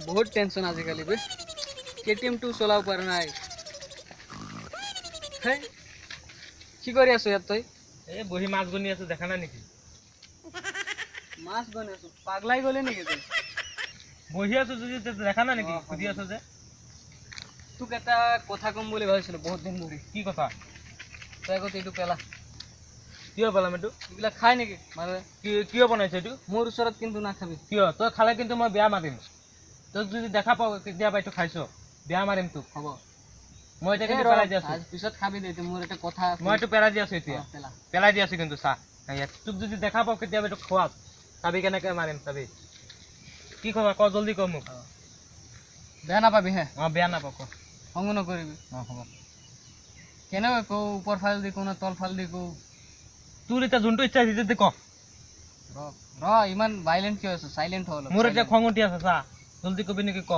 বহুত টেনশন আজিকালি বে কেটিএম 2 চলাব পৰা নাই হে কি কৰি আছো ইয়াত তই এই বহি মাছ গনি আছো দেখা নাই নেকি মাছ গনি আছো পাগলাই গলে নেকি তই বহি আছো যদি দেখা নাই নেকি খুদি আছো যে তোক এটা কথা কম বুলি ভাবিছিলো বহুত দিন ধৰি কি কথা তই আগত এইটো পেলা কিয় পেলাম এইটো এইবিলাক খাই নেকি মানে কিয় বনাইছে এইটো মোৰ ওচৰত কিন্তু নাখাবি কিয় তই খালে কিন্তু মই বেয়া মাৰিম তই যদি দেখা পাও কেতিয়াবা এইটো খাইছ বেয়া মাৰিম তোক হ'ব মই এটা কিন্তু পেলাই দি আছো পিছত খাবি দে মোৰ এটা কথা মই এইটো পেলাই দি আছো এতিয়া পেলা পেলাই দি আছো কিন্তু চা তোক যদি দেখা পাও কেতিয়াবা এইটো খোৱাত চাবি কেনেকৈ মাৰিম চাবি কি খবৰ ক জলদি ক মোক বেয়া নাপাবি হে বেয়া নাপাওঁ ক খং নকৰিবি হ'ব কেনেকৈ কওঁ ওপৰ ফাল দি কওঁ না তল ফাল দি কওঁ তোৰ এতিয়া যোনটো ইচ্ছা হৈছে ক ৰ ইমান ভাইলেণ্ট কিয় আছে চাইলেণ্ট হ'ল মোৰ এতিয়া খং উঠি আছে চা জলদি কবি নেকি ক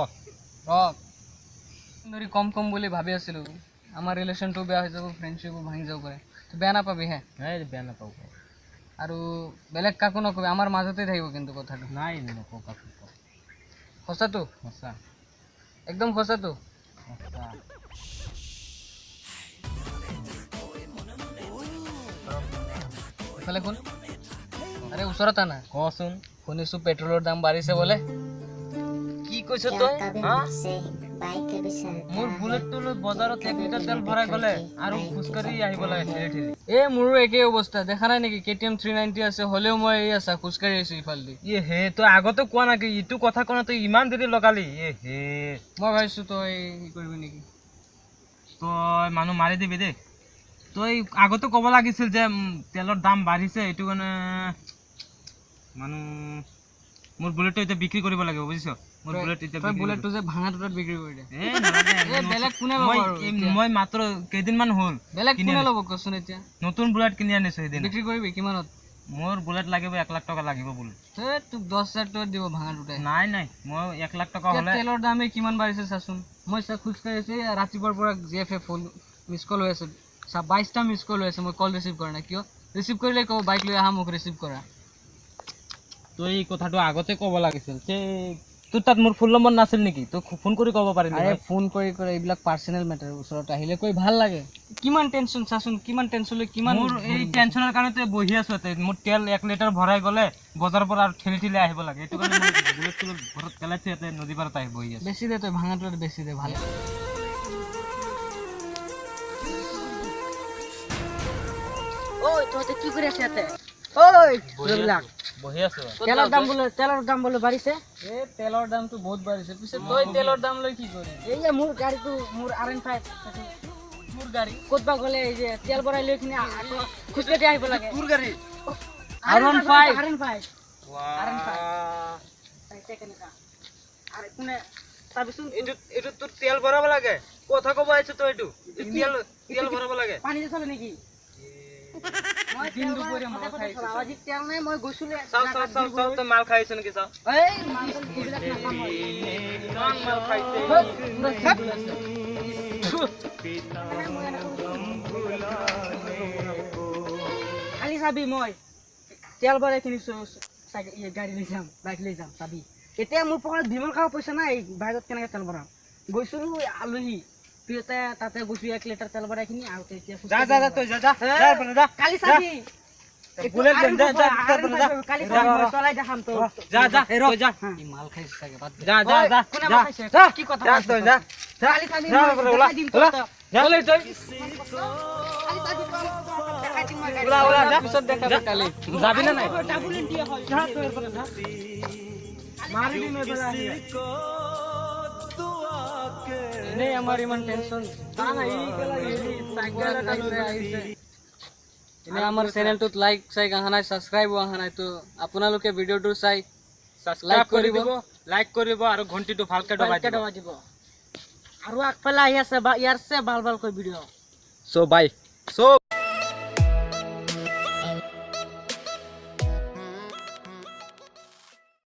ধৰি কম কম বুলি ভাবি আছিলোঁ আমাৰ ৰিলেশ্যনটো বেয়া হৈ যাব ফ্ৰেণ্ডশ্বিপো ভাঙি যাব পাৰে তো বেয়া নাপাবি হে বেয়া নাপাওঁ আৰু বেলেগ কাকো নকবি আমাৰ মাজতে থাকিব কিন্তু কথাটো নাই নকওঁ কাকো সঁচাটো সঁচা একদম সঁচাটো সঁচা ইফালে কোন আৰে ওচৰত আনা কচোন শুনিছোঁ পেট্ৰলৰ দাম বাঢ়িছে বোলে কি কৈছ তই মোৰ বুলেটটো লৈ বজাৰত 1 লিটাৰ তেল ভৰাই গ'লে আৰু খোজকাঢ়ি আহিব লাগে ঠেলি ঠেলি মোৰো একেই অৱস্থা দেখা নাই নেকি কেটিএম 390 আছে হ'লেও মই এই আছা খোজকাঢ়ি আহিছোঁ ইফালেদি হে তই আগতে কোৱা নাকি ইটো কথা কোৱা তই ইমান দেৰি লগালি হে মই ভাবিছোঁ তই কি কৰিবি নেকি তই মানুহ মাৰি দিবি দেই তই আগতে ক'ব লাগিছিল যে তেলৰ দাম বাঢ়িছে এইটো কাৰণে মানুহ মোৰ বুলেটটো এতিয়া বিক্ৰী কৰিব লাগিব বুজিছ মোৰ বুলেট এতিয়া তই বুলেটটো যে ভাঙা টুটাত বিক্ৰী কৰি দে বেলেগ কোনে মই মাত্ৰ কেইদিনমান হ'ল বেলেগ কোনে ল'ব কচোন এতিয়া নতুন বুলেট কিনি আনিছো সেইদিন বিক্ৰী কৰিবি কিমানত মোৰ বুলেট লাগিব 1 লাখ টকা লাগিব বুলেট তোক 10,000 টকা দিব ভাঙা টুটাই নাই মই 1 লাখ টকা হ'লে তেলৰ দামে কিমান বাঢ়িছে চাচোন মই খোজকাঢ়ি আছো ৰাতিপুৱাৰ পৰা জিএফএ ফোন মিছ কল হৈ আছে 22টা মিছ কল হৈ আছে মই কল ৰিচিভ কৰা নাই কিয় ৰিচিভ কৰিলে কওঁ বাইক লৈ আহা মোক ৰিচিভ কৰা তই এই কথাটো আগতে ক'ব লাগিছিল তোৰ তাত মোৰ ফোন নম্বৰ নাছিল নেকি তই ফোন কৰি ক'ব পাৰিলি আৰে ফোন কৰি এইবিলাক পাৰ্চনেল মেটাৰ ওচৰত আহিলে কৈ ভাল লাগে কিমান টেনশ্যন চাচোন কিমান টেনশ্যন লৈ কিমান মোৰ এই টেনশ্যনৰ কাৰণে তই বহি আছো মোৰ তেল 1 লিটাৰ ভৰাই গ'লে বজাৰৰ পৰা আৰু ঠেলি ঠেলি আহিব লাগে এইটো কাৰণে মই বুলেটটো ঘৰত পেলাইছো ইয়াতে নদী পাৰত আহি বহি আছো বেছি দে তই ভাঙাটোত বেছি দে ভাল ঐ তহঁতে কি কৰি আছে ইয়াতে বহি আছো তেলৰ দাম বোলে বাঢ়িছে তেলৰ দামটো বহুত বাঢ়িছে পিছে তই তেলৰ দাম লৈ কি কৰি এই যে মোৰ গাড়ীটো মোৰ R15 মোৰ গাড়ী ক'তবা গ'লে এই যে তেল ভৰাই লৈ কিনে খোজকাঢ়ি আহিব লাগে তোৰ গাড়ী R15 আৰে কোনে চাবিচোন এইটো তোৰ তেল ভৰাব লাগে কথা ক'ব আহিছ তই এইটো তেল ভৰাব লাগে পানী চলে নেকি দিন দুপৰীয়া মাল খাইছো আজি তেল নাই মই গৈছিলো চাও তই মাল খাইছ নেকি চাও এই মাল এইবিলাক নাখাম মই ইমান মাল খাইছে খালি চাবি মই তেল ভৰাই কিনিছো গাড়ী লৈ যাম বাইক লৈ যাম চাবি এতিয়া মোৰ পকেটত বিমল খাব পইচা নাই বাইকত কেনেকৈ তেল ভৰাম গৈছিলো আলহী তাতে গৈছো 1 লিটাৰ তেল ভৰাই কিনি আৰু এতিয়া কালি চাবি চলাই দেখাম তো মাল খাইছে চাগে কি কথা কালি চাবি যাবি না নাই আমাৰ ইমান টেনচন আমাৰ চেনেলটোত লাইক অহা নাই ছাবস্ক্ৰাইব অহা নাই তো আপোনালোকে ভিডিঅ'টো চাই লাইক কৰিব আৰু ঘণ্টিটো ভালকে দবাই দিব আৰু আগফালে আহি আছে ইয়াৰ চে ভাল ভালকৈ ভিডিঅ' বাই